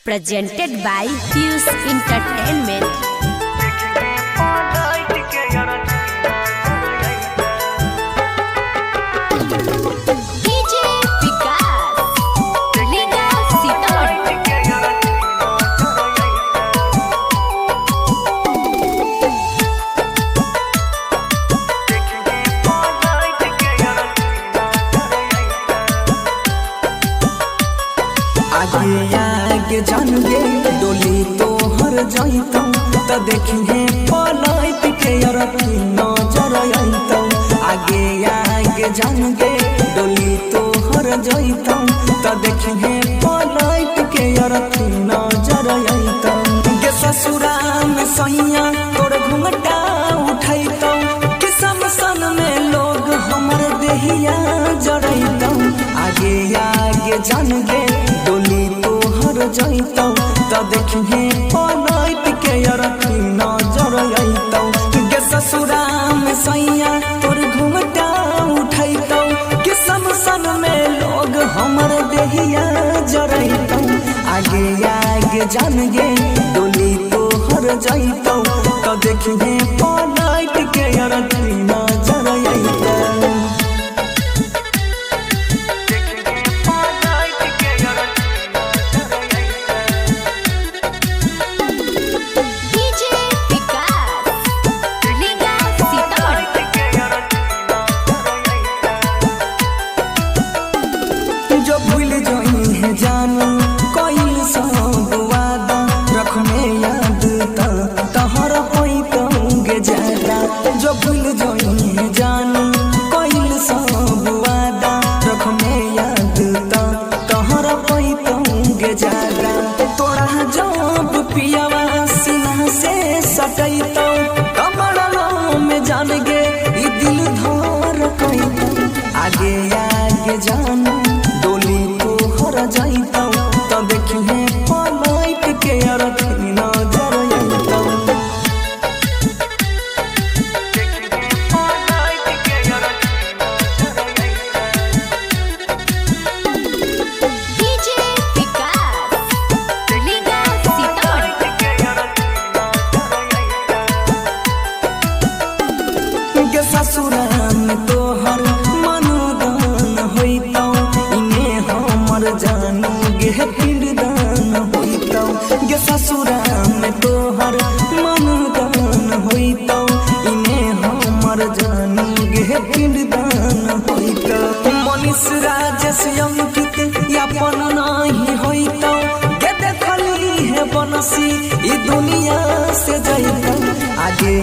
Presented by Fuse Entertainment. DJ Vikas, Liga Sitamarhi. आगे आगे जानगे डोली तो हर जाइतौ त देखिए पलट के रखी नजर आइतौ। आगे आगे जानगे डोली तो हर जाइतौ त देखिए पलट के रखी नजर आइतौ। के ससुरा में सैया तोर घुंघटा उठैतौ कि समसन में लोग हमर देहिया जरैतौ। आगे आगे जानगे डोली तो हर जाइतौ त देखिए पलट के रखी नजर आइतौ। के ससुरा में सैया तोर घुंघटा उठैतौ कि समसन में लोग हमर देहिया जरैतौ। आगे आगे जानगे डोली तो हर जाइतौ त देखिए पलट के रखी नजर आइतौ। DJ Vikas, Liga Sitamarhi. जो भूल जाई है जानू कोइल सब वादा रखने याद तहर होई कहूँगे ज्यादा। जो भूल जाई है जानू कोइल सब वादा रखने याद तहर होई कहूँगे ज्यादा। तोरा जब पियावा सीना से सटैतौ कमरलों में जान गे ई दिल धर कैतौ। आगे आगे जानू डोली तो हर जाइतौ त देखिए पलट के रखी नजर आइतौ। DJ Vikas, Liga Sitamarhi. के ससुरा में तोहर मनोदान होइतौ इने हमर जानू गे पिंडदान होइतौ। गे ससुरा में तोहर मनोदान होइतौ इने हमर जानू गे पिंडदान होइतौ। मनीष राजेश अंकित यापन नहीं होइतौ गे देखली है बनसी ई दुनिया से जाइतौ। आगे